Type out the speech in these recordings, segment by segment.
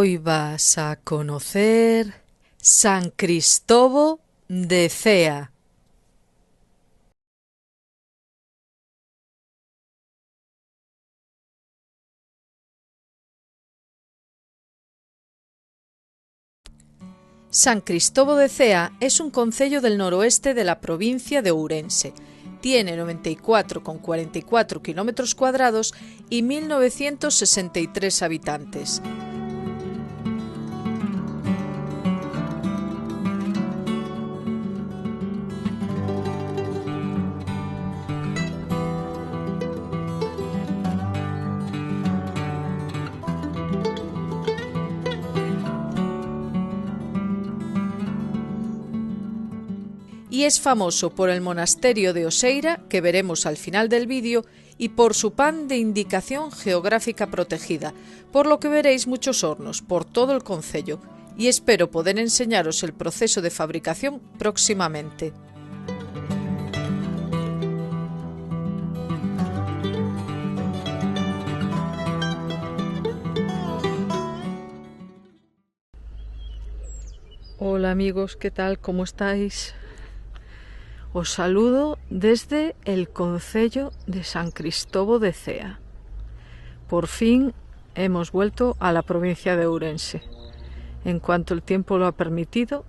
Hoy vas a conocer San Cristóbal de Cea. San Cristóbal de Cea es un concello del noroeste de la provincia de Ourense. Tiene 94,44 kilómetros cuadrados y 1.963 habitantes. Y es famoso por el monasterio de Oseira, que veremos al final del vídeo, y por su pan de indicación geográfica protegida, por lo que veréis muchos hornos por todo el concello, y espero poder enseñaros el proceso de fabricación próximamente. Hola amigos, ¿qué tal? ¿Cómo estáis? Os saludo desde el concello de San Cristóbal de Cea. Por fin hemos vuelto a la provincia de Ourense. En cuanto el tiempo lo ha permitido,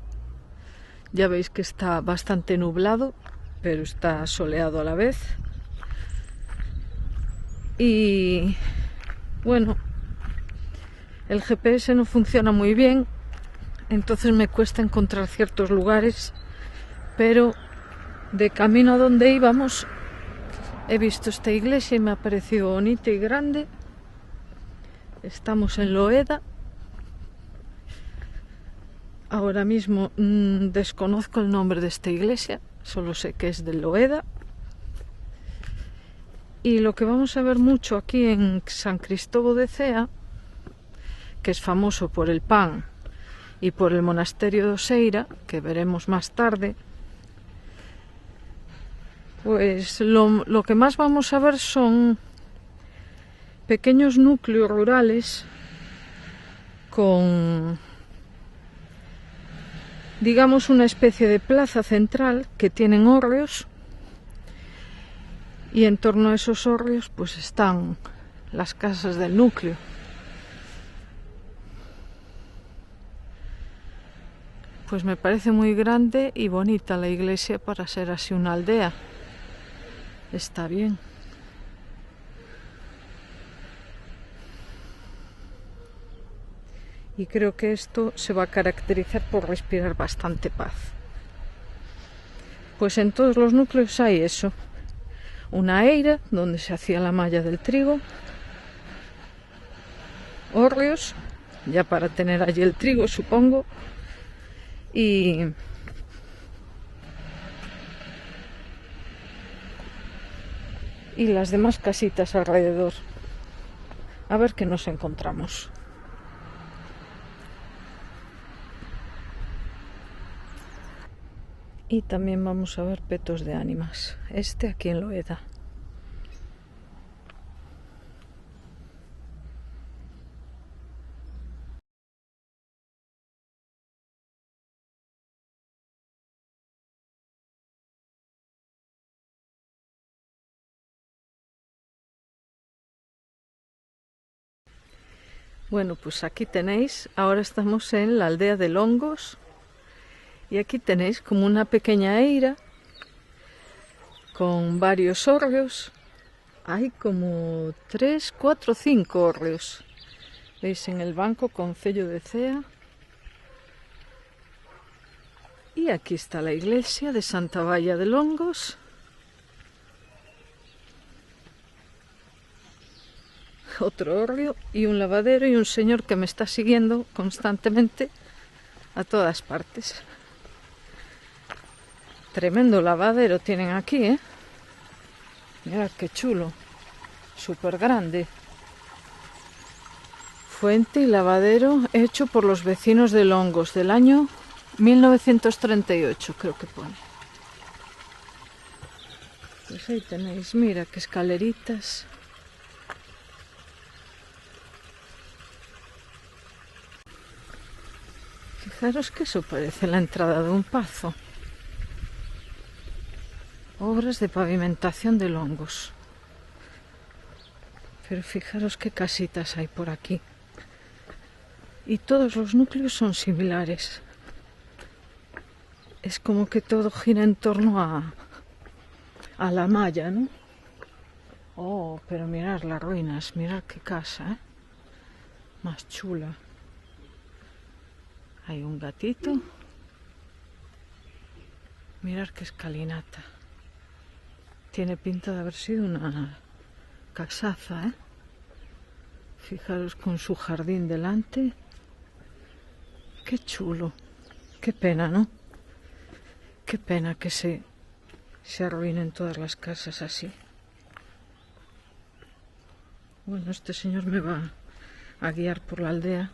ya veis que está bastante nublado, pero está soleado a la vez. Y bueno, el GPS no funciona muy bien, entonces me cuesta encontrar ciertos lugares, pero de camino a donde íbamos he visto esta iglesia y me ha parecido bonita y grande. Estamos en Loeda. Ahora mismo desconozco el nombre de esta iglesia, solo sé que es de Loeda. Y lo que vamos a ver mucho aquí en San Cristóbal de Cea, que es famoso por el pan y por el monasterio de Oseira, que veremos más tarde, pues lo que más vamos a ver son pequeños núcleos rurales con, digamos, una especie de plaza central que tienen hórreos, y en torno a esos hórreos pues están las casas del núcleo. Pues me parece muy grande y bonita la iglesia para ser así una aldea. Está bien. Y creo que esto se va a caracterizar por respirar bastante paz. Pues en todos los núcleos hay eso. Una eira donde se hacía la malla del trigo. Hórreos, ya para tener allí el trigo, supongo. Y las demás casitas alrededor. A ver qué nos encontramos. Y también vamos a ver petos de ánimas. Este aquí en Loeda. Bueno, pues aquí tenéis, ahora estamos en la aldea de Longos, y aquí tenéis como una pequeña eira con varios hórreos. Hay como 3, 4, 5 hórreos. Veis en el banco concello de Cea. Y aquí está la iglesia de Santa Valla de Longos. Otro hórreo y un lavadero y un señor que me está siguiendo constantemente a todas partes. Tremendo lavadero tienen aquí, ¿eh? Mirad qué chulo, súper grande. Fuente y lavadero hecho por los vecinos de Longos del año 1938, creo que pone. Pues ahí tenéis, mira qué escaleritas. Fijaros que eso parece la entrada de un pazo. Obras de pavimentación de Longos. Pero fijaros qué casitas hay por aquí. Y todos los núcleos son similares. Es como que todo gira en torno a la malla, ¿no? Oh, pero mirad las ruinas, mirad qué casa, ¿eh? Más chula. Hay un gatito. Mirad qué escalinata. Tiene pinta de haber sido una casaza, ¿eh? Fijaros con su jardín delante. Qué chulo. Qué pena, ¿no? Qué pena que se arruinen todas las casas así. Bueno, este señor me va a guiar por la aldea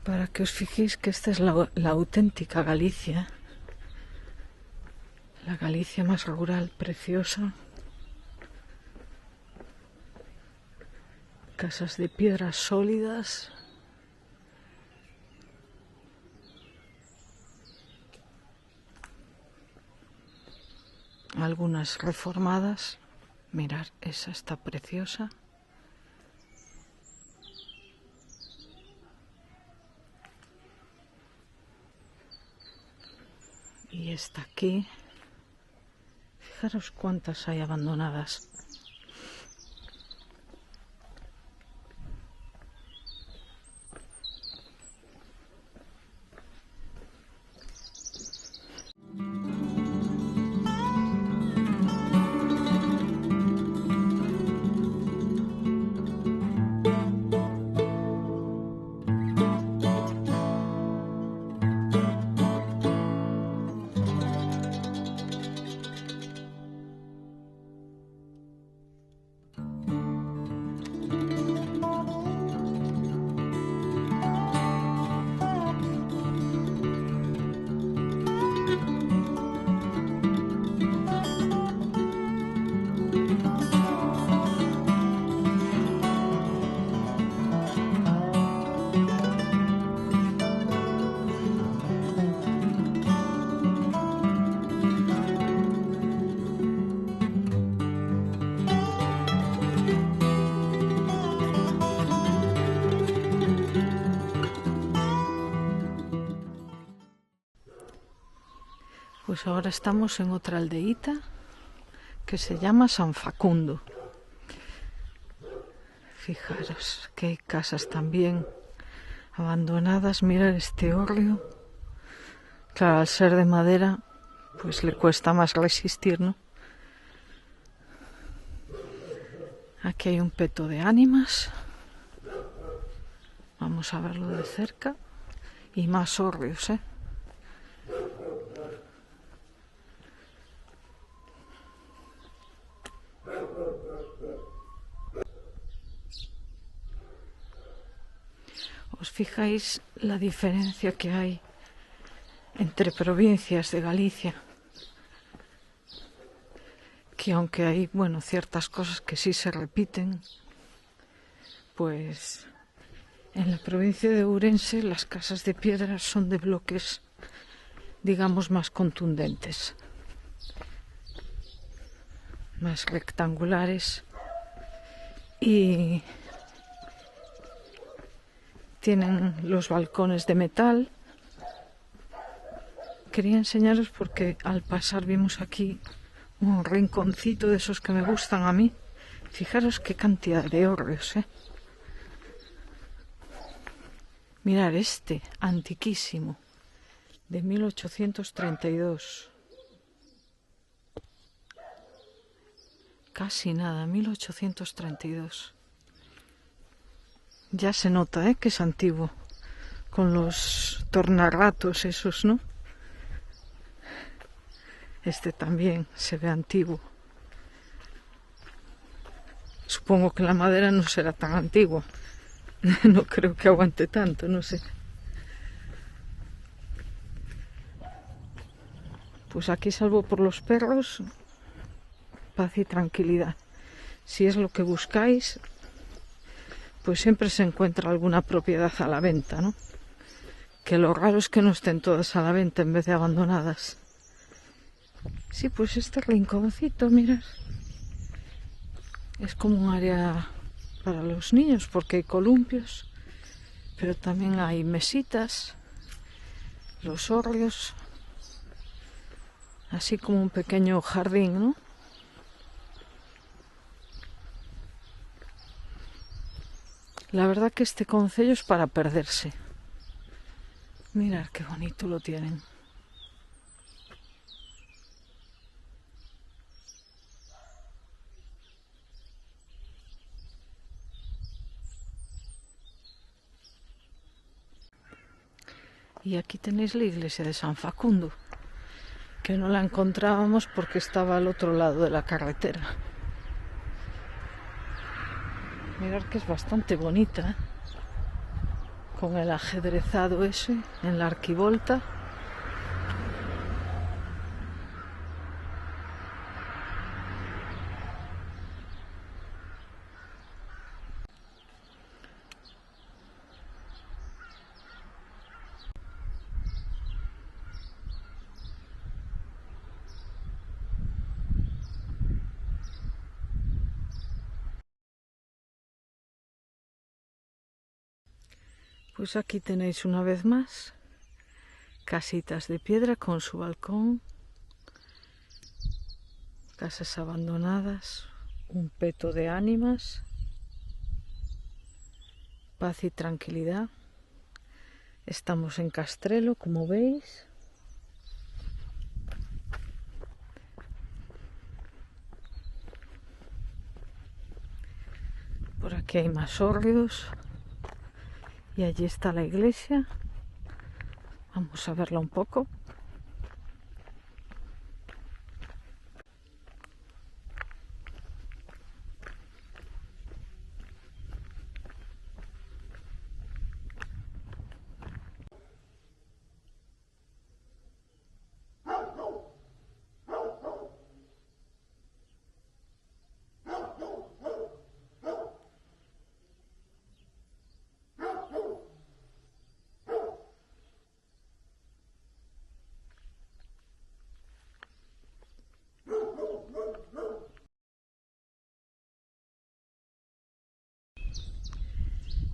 para que os fijéis que esta es la auténtica Galicia. La Galicia más rural, preciosa. Casas de piedras sólidas. Algunas reformadas. Mirad, esa está preciosa. Y esta aquí. Fijaros cuántas hay abandonadas. Pues ahora estamos en otra aldeíta que se llama San Facundo. Fijaros que hay casas también abandonadas. Mirad este hórreo. Claro, al ser de madera, pues le cuesta más resistir, ¿no? Aquí hay un peto de ánimas. Vamos a verlo de cerca. Y más hórreos, ¿eh? ¿Os fijáis la diferencia que hay entre provincias de Galicia? Que aunque hay, bueno, ciertas cosas que sí se repiten, pues en la provincia de Ourense las casas de piedra son de bloques, digamos, más contundentes, más rectangulares y tienen los balcones de metal. Quería enseñaros porque al pasar vimos aquí un rinconcito de esos que me gustan a mí. Fijaros qué cantidad de hórreos, ¿eh? Mirad este, antiquísimo, de 1832. Casi nada, 1832. Ya se nota, que es antiguo, con los tornarratos esos, ¿no? Este también se ve antiguo. Supongo que la madera no será tan antigua. No creo que aguante tanto, no sé. Pues aquí, salvo por los perros, paz y tranquilidad. Si es lo que buscáis, pues siempre se encuentra alguna propiedad a la venta, ¿no? Que lo raro es que no estén todas a la venta en vez de abandonadas. Sí, pues este rinconcito, mirad, es como un área para los niños porque hay columpios, pero también hay mesitas, los hórreos, así como un pequeño jardín, ¿no? La verdad que este concello es para perderse. Mirad qué bonito lo tienen. Y aquí tenéis la iglesia de San Facundo, que no la encontrábamos porque estaba al otro lado de la carretera. Mirad que es bastante bonita, ¿eh? Con el ajedrezado ese en la arquivolta. Pues aquí tenéis una vez más casitas de piedra con su balcón, casas abandonadas, un peto de ánimas, paz y tranquilidad. Estamos en Castrelo, como veis. Por aquí hay más hórreos y allí está la iglesia. Vamos a verla un poco.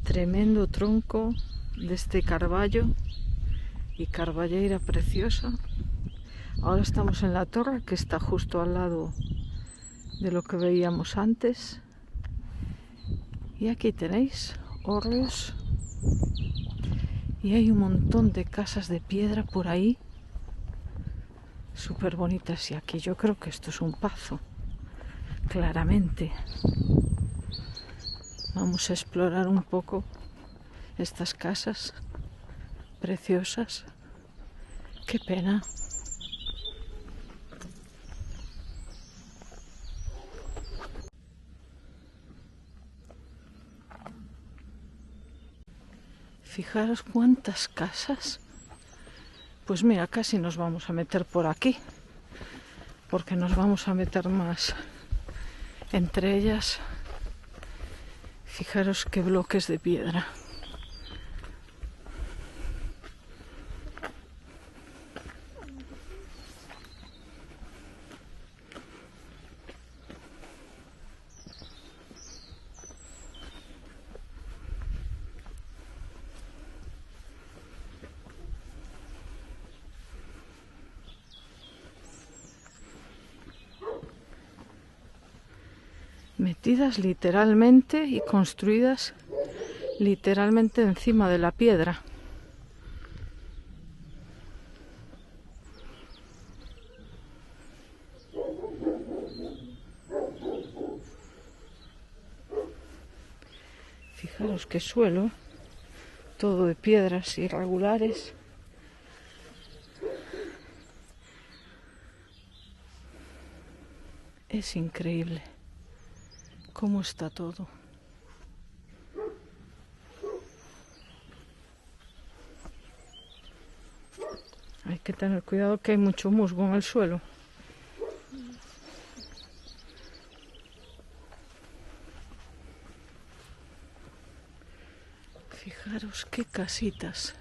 Tremendo tronco de este carballo y carballeira preciosa. Ahora estamos en la torre que está justo al lado de lo que veíamos antes. Y aquí tenéis hórreos y hay un montón de casas de piedra por ahí, súper bonitas. Y aquí yo creo que esto es un pazo, claramente. Vamos a explorar un poco estas casas preciosas. Qué pena. Fijaros cuántas casas. Pues mira, casi nos vamos a meter por aquí, porque nos vamos a meter más entre ellas. Fijaros qué bloques de piedra. Metidas literalmente y construidas literalmente encima de la piedra. Fijaros qué suelo, todo de piedras irregulares. Es increíble cómo está todo. Hay que tener cuidado que hay mucho musgo en el suelo. Fijaros qué casitas.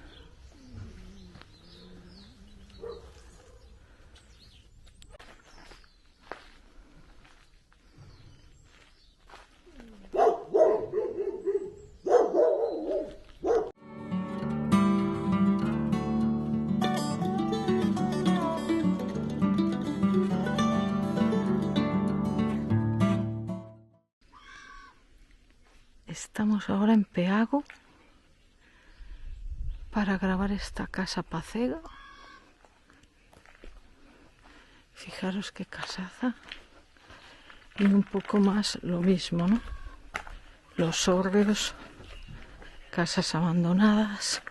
Estamos ahora en Peago para grabar esta casa pacega. Fijaros qué casaza. Y un poco más lo mismo, ¿no? Los hórreos, casas abandonadas.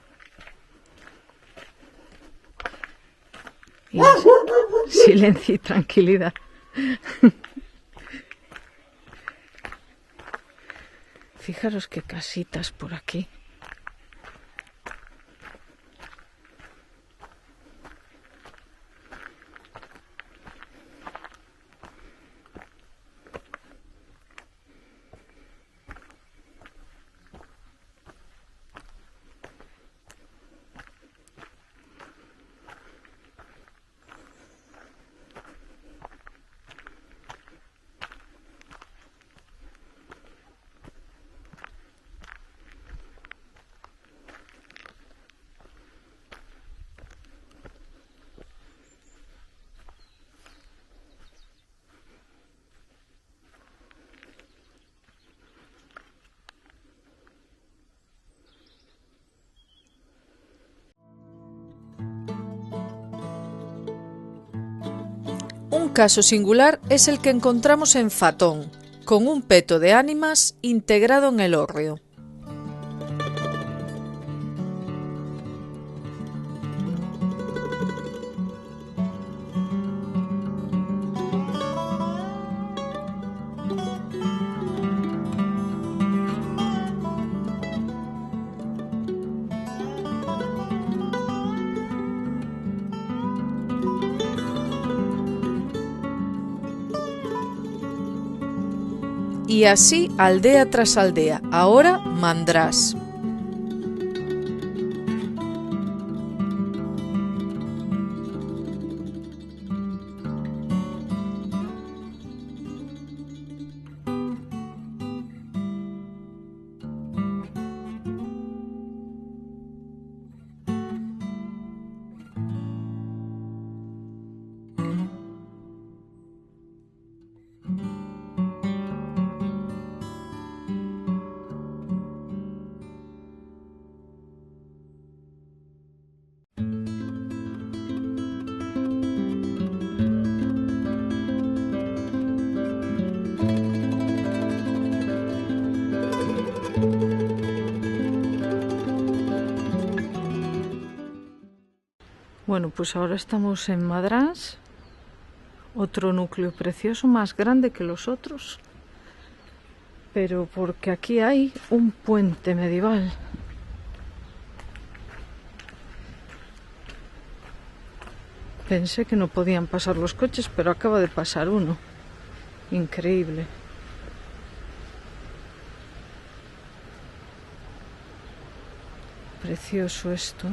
Y silencio y tranquilidad. Fijaros qué casitas por aquí. Un caso singular es el que encontramos en Fatón, con un peto de ánimas integrado en el hórreo. Y así aldea tras aldea, ahora Mandrás. Bueno, pues ahora estamos en Madrás, otro núcleo precioso, más grande que los otros, pero porque aquí hay un puente medieval. Pensé que no podían pasar los coches, pero acaba de pasar uno. Increíble. Precioso esto.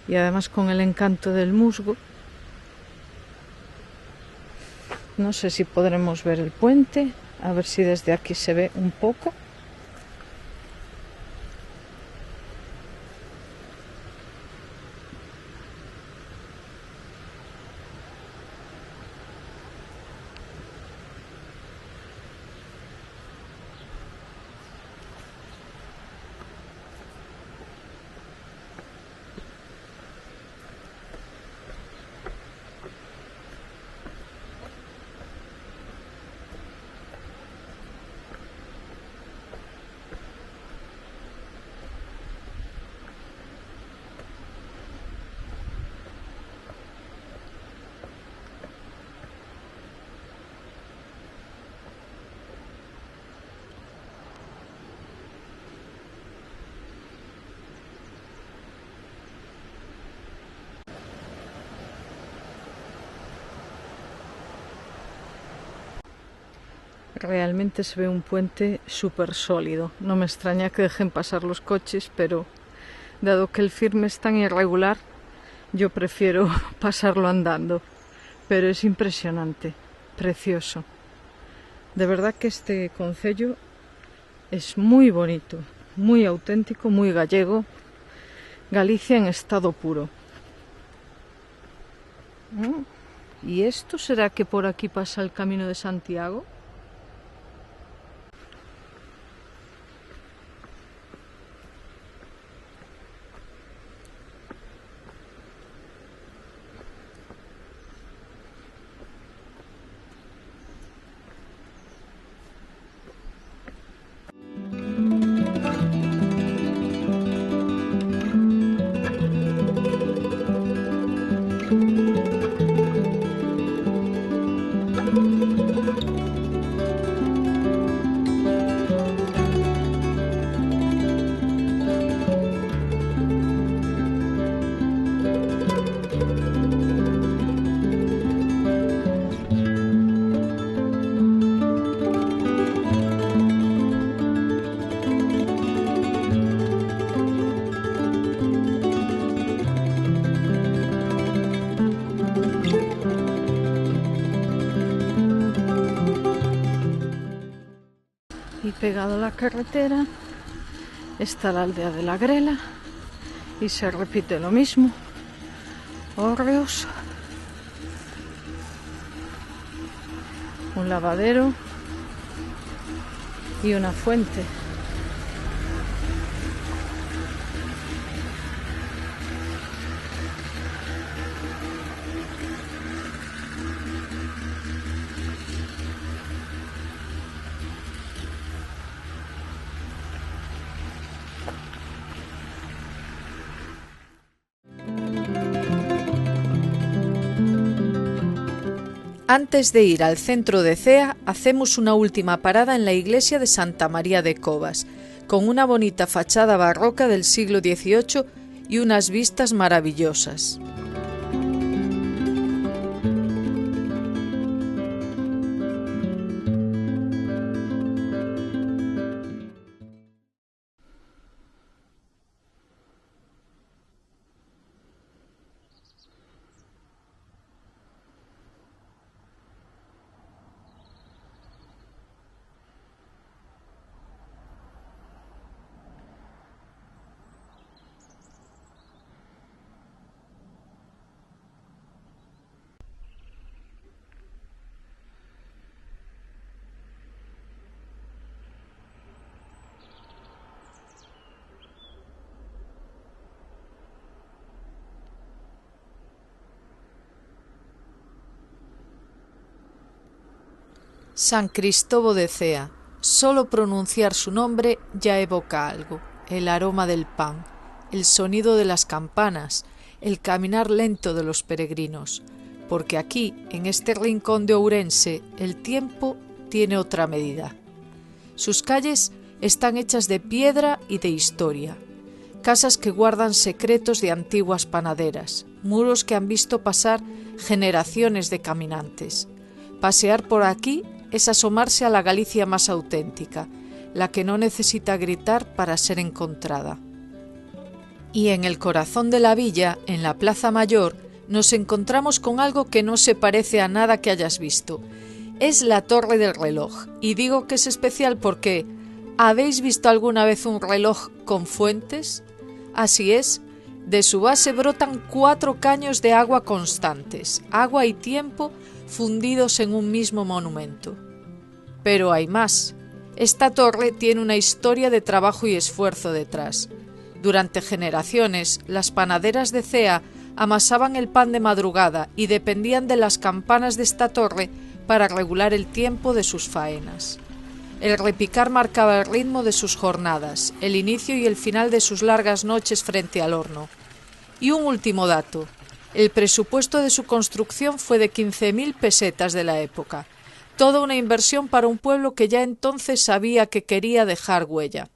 Y además con el encanto del musgo. No sé si podremos ver el puente, a ver si desde aquí se ve un poco. Realmente se ve un puente súper sólido. No me extraña que dejen pasar los coches, pero dado que el firme es tan irregular, yo prefiero pasarlo andando. Pero es impresionante, precioso. De verdad que este concello es muy bonito, muy auténtico, muy gallego. Galicia en estado puro. ¿Y esto será que por aquí pasa el Camino de Santiago? Y pegado a la carretera está la aldea de la Grela y se repite lo mismo. Hórreos, un lavadero y una fuente. Antes de ir al centro de Cea, hacemos una última parada en la iglesia de Santa María de Cobas, con una bonita fachada barroca del siglo XVIII y unas vistas maravillosas. San Cristóbal de Cea. Solo pronunciar su nombre ya evoca algo: el aroma del pan, el sonido de las campanas, el caminar lento de los peregrinos, porque aquí, en este rincón de Ourense, el tiempo tiene otra medida. Sus calles están hechas de piedra y de historia, casas que guardan secretos de antiguas panaderas, muros que han visto pasar generaciones de caminantes. Pasear por aquí es asomarse a la Galicia más auténtica, la que no necesita gritar para ser encontrada. Y en el corazón de la villa, en la Plaza Mayor, nos encontramos con algo que no se parece a nada que hayas visto. Es la Torre del Reloj, y digo que es especial porque ¿habéis visto alguna vez un reloj con fuentes? Así es, de su base brotan 4 caños de agua constantes, agua y tiempo fundidos en un mismo monumento. Pero hay más. Esta torre tiene una historia de trabajo y esfuerzo detrás. Durante generaciones, las panaderas de Cea amasaban el pan de madrugada y dependían de las campanas de esta torre para regular el tiempo de sus faenas. El repicar marcaba el ritmo de sus jornadas, el inicio y el final de sus largas noches frente al horno. Y un último dato. El presupuesto de su construcción fue de 15.000 pesetas de la época, toda una inversión para un pueblo que ya entonces sabía que quería dejar huella.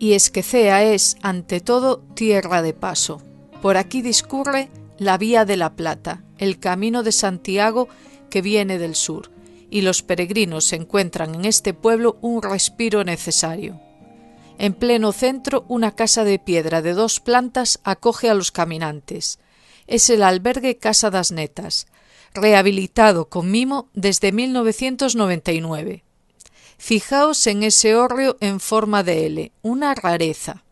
Y es que Cea es, ante todo, tierra de paso. Por aquí discurre la Vía de la Plata, el camino de Santiago que viene del sur, y los peregrinos encuentran en este pueblo un respiro necesario. En pleno centro, una casa de piedra de 2 plantas acoge a los caminantes. Es el albergue Casa das Netas, rehabilitado con mimo desde 1999. Fijaos en ese hórreo en forma de L, una rareza.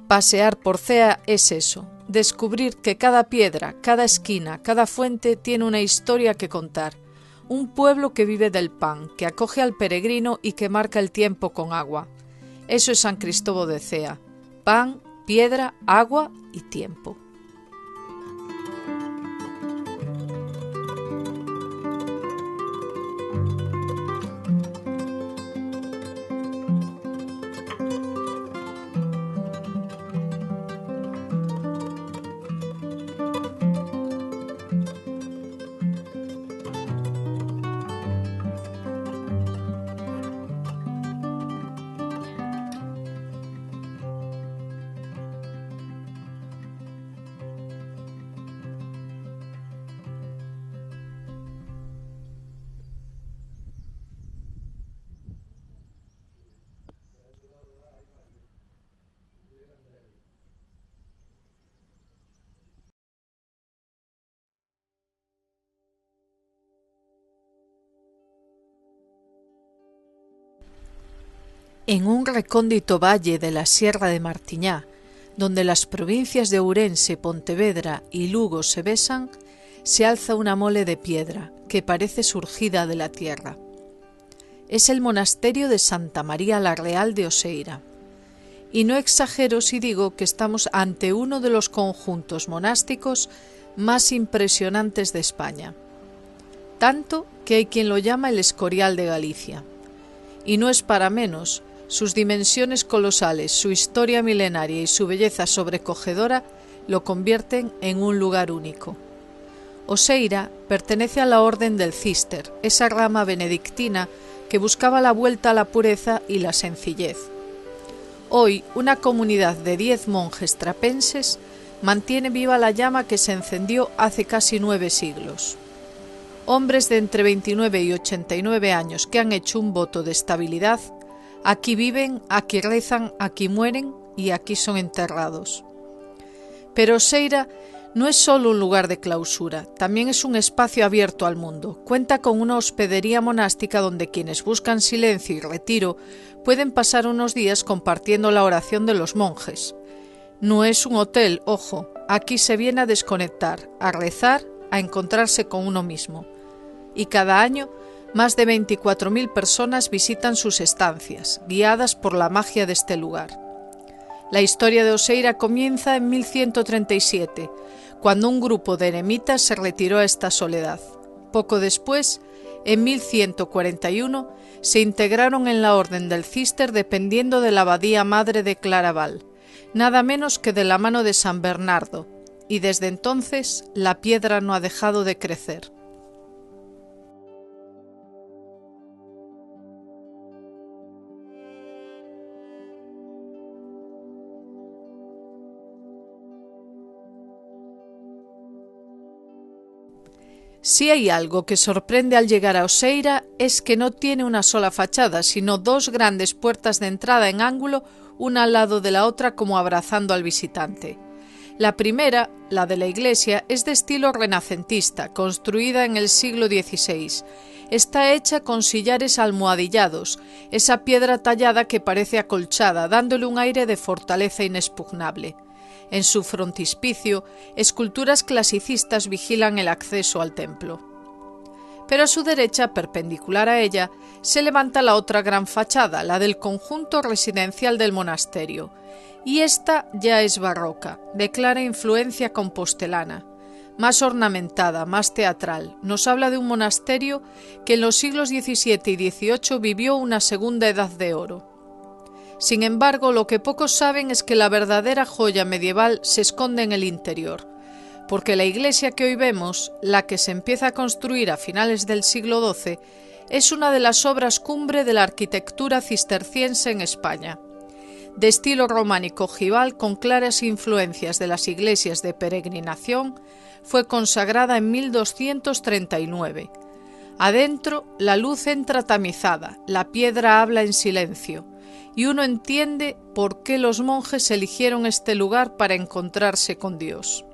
Pasear por Cea es eso, descubrir que cada piedra, cada esquina, cada fuente tiene una historia que contar. Un pueblo que vive del pan, que acoge al peregrino y que marca el tiempo con agua. Eso es San Cristóbal de Cea. Pan, piedra, agua y tiempo. En un recóndito valle de la Sierra de Martiñá, donde las provincias de Ourense, Pontevedra y Lugo se besan, se alza una mole de piedra que parece surgida de la tierra. Es el monasterio de Santa María la Real de Oseira. Y no exagero si digo que estamos ante uno de los conjuntos monásticos más impresionantes de España. Tanto que hay quien lo llama el Escorial de Galicia. Y no es para menos. Sus dimensiones colosales, su historia milenaria y su belleza sobrecogedora lo convierten en un lugar único. Oseira pertenece a la Orden del Císter, esa rama benedictina que buscaba la vuelta a la pureza y la sencillez. Hoy, una comunidad de 10 monjes trapenses mantiene viva la llama que se encendió hace casi 9 siglos. Hombres de entre 29 y 89 años que han hecho un voto de estabilidad. Aquí viven, aquí rezan, aquí mueren y aquí son enterrados. Pero Oseira no es solo un lugar de clausura, también es un espacio abierto al mundo. Cuenta con una hospedería monástica donde quienes buscan silencio y retiro pueden pasar unos días compartiendo la oración de los monjes. No es un hotel, ojo, aquí se viene a desconectar, a rezar, a encontrarse con uno mismo. Y cada año más de 24.000 personas visitan sus estancias, guiadas por la magia de este lugar. La historia de Oseira comienza en 1137, cuando un grupo de eremitas se retiró a esta soledad. Poco después, en 1141, se integraron en la Orden del Císter dependiendo de la Abadía Madre de Claraval, nada menos que de la mano de San Bernardo, y desde entonces la piedra no ha dejado de crecer. Si hay algo que sorprende al llegar a Oseira es que no tiene una sola fachada, sino dos grandes puertas de entrada en ángulo, una al lado de la otra como abrazando al visitante. La primera, la de la iglesia, es de estilo renacentista, construida en el siglo XVI. Está hecha con sillares almohadillados, esa piedra tallada que parece acolchada, dándole un aire de fortaleza inexpugnable. En su frontispicio, esculturas clasicistas vigilan el acceso al templo. Pero a su derecha, perpendicular a ella, se levanta la otra gran fachada, la del conjunto residencial del monasterio, y esta ya es barroca, de clara influencia compostelana, más ornamentada, más teatral. Nos habla de un monasterio que en los siglos XVII y XVIII vivió una segunda edad de oro. Sin embargo, lo que pocos saben es que la verdadera joya medieval se esconde en el interior, porque la iglesia que hoy vemos, la que se empieza a construir a finales del siglo XII, es una de las obras cumbre de la arquitectura cisterciense en España. De estilo románico ojival con claras influencias de las iglesias de peregrinación, fue consagrada en 1239. Adentro, la luz entra tamizada, la piedra habla en silencio, y uno entiende por qué los monjes eligieron este lugar para encontrarse con Dios.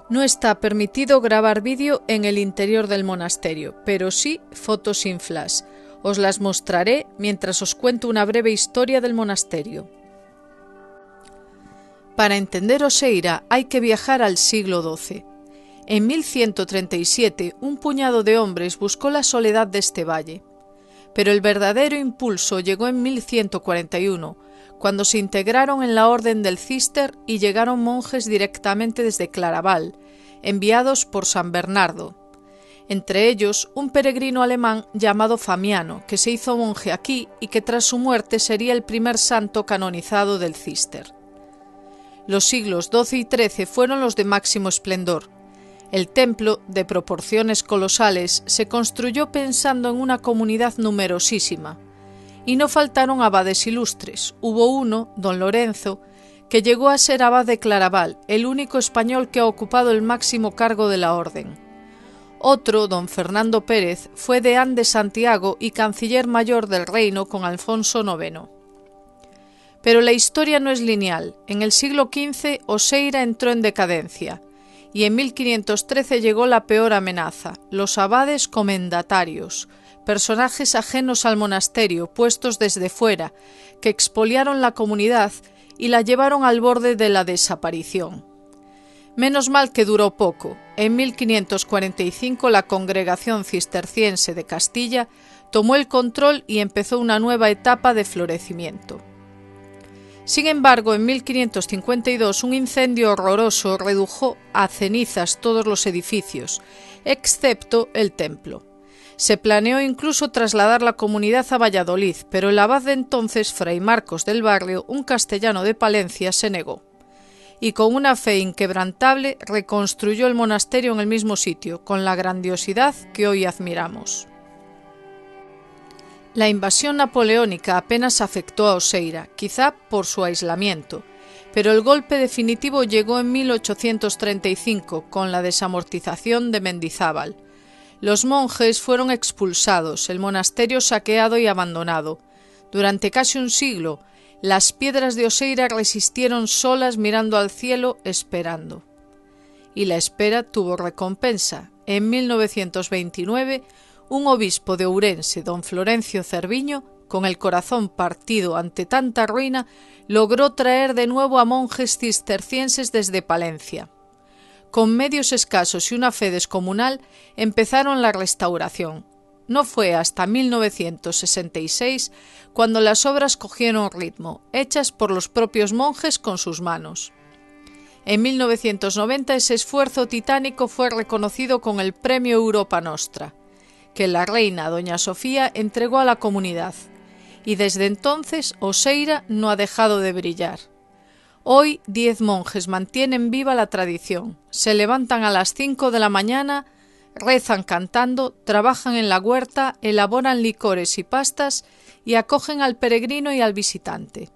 No está permitido grabar vídeo en el interior del monasterio, pero sí fotos sin flash. Os las mostraré mientras os cuento una breve historia del monasterio. Para entender Oseira hay que viajar al siglo XII. En 1137 un puñado de hombres buscó la soledad de este valle, pero el verdadero impulso llegó en 1141, cuando se integraron en la Orden del Císter y llegaron monjes directamente desde Claraval, enviados por San Bernardo. Entre ellos, un peregrino alemán llamado Famiano, que se hizo monje aquí y que tras su muerte sería el primer santo canonizado del Císter. Los siglos XII y XIII fueron los de máximo esplendor. El templo, de proporciones colosales, se construyó pensando en una comunidad numerosísima. Y no faltaron abades ilustres. Hubo uno, don Lorenzo, que llegó a ser abad de Claraval, el único español que ha ocupado el máximo cargo de la orden. Otro, don Fernando Pérez, fue deán de Santiago y canciller mayor del reino con Alfonso IX. Pero la historia no es lineal. En el siglo XV Oseira entró en decadencia, y en 1513 llegó la peor amenaza, los abades comendatarios, personajes ajenos al monasterio, puestos desde fuera, que expoliaron la comunidad y la llevaron al borde de la desaparición. Menos mal que duró poco. En 1545 la Congregación Cisterciense de Castilla tomó el control y empezó una nueva etapa de florecimiento. Sin embargo, en 1552 un incendio horroroso redujo a cenizas todos los edificios, excepto el templo. Se planeó incluso trasladar la comunidad a Valladolid, pero el abad de entonces, Fray Marcos del Barrio, un castellano de Palencia, se negó. Y con una fe inquebrantable reconstruyó el monasterio en el mismo sitio, con la grandiosidad que hoy admiramos. La invasión napoleónica apenas afectó a Oseira, quizá por su aislamiento, pero el golpe definitivo llegó en 1835 con la desamortización de Mendizábal. Los monjes fueron expulsados, el monasterio saqueado y abandonado. Durante casi un siglo, las piedras de Oseira resistieron solas mirando al cielo, esperando. Y la espera tuvo recompensa. En 1929, un obispo de Ourense, don Florencio Cerviño, con el corazón partido ante tanta ruina, logró traer de nuevo a monjes cistercienses desde Palencia. Con medios escasos y una fe descomunal, empezaron la restauración. No fue hasta 1966 cuando las obras cogieron ritmo, hechas por los propios monjes con sus manos. En 1990 ese esfuerzo titánico fue reconocido con el Premio Europa Nostra, que la reina doña Sofía entregó a la comunidad, y desde entonces Oseira no ha dejado de brillar. Hoy 10 monjes mantienen viva la tradición, se levantan a las 5 de la mañana, rezan cantando, trabajan en la huerta, elaboran licores y pastas y acogen al peregrino y al visitante.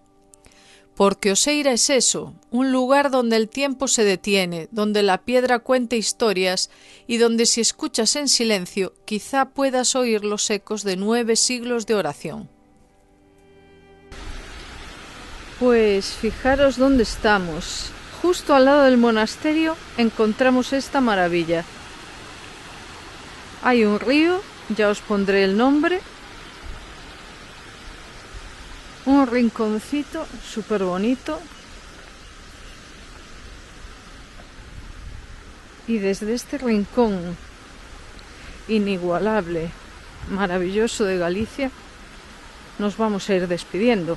Porque Oseira es eso, un lugar donde el tiempo se detiene, donde la piedra cuenta historias y donde si escuchas en silencio quizá puedas oír los ecos de 9 siglos de oración. Pues fijaros dónde estamos. Justo al lado del monasterio encontramos esta maravilla. Hay un río, ya os pondré el nombre. Un rinconcito súper bonito. Y desde este rincón inigualable, maravilloso de Galicia, nos vamos a ir despidiendo.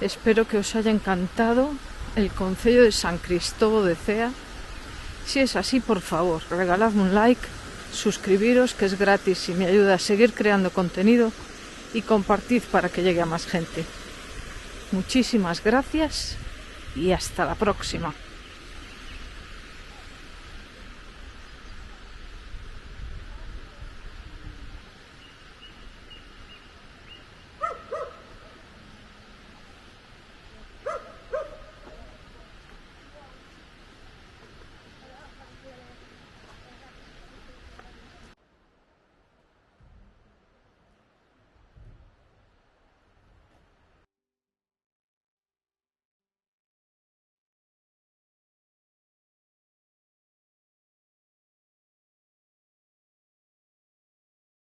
Espero que os haya encantado el concello de San Cristóbal de Cea. Si es así, por favor, regaladme un like, suscribiros, que es gratis y me ayuda a seguir creando contenido, y compartid para que llegue a más gente. Muchísimas gracias y hasta la próxima.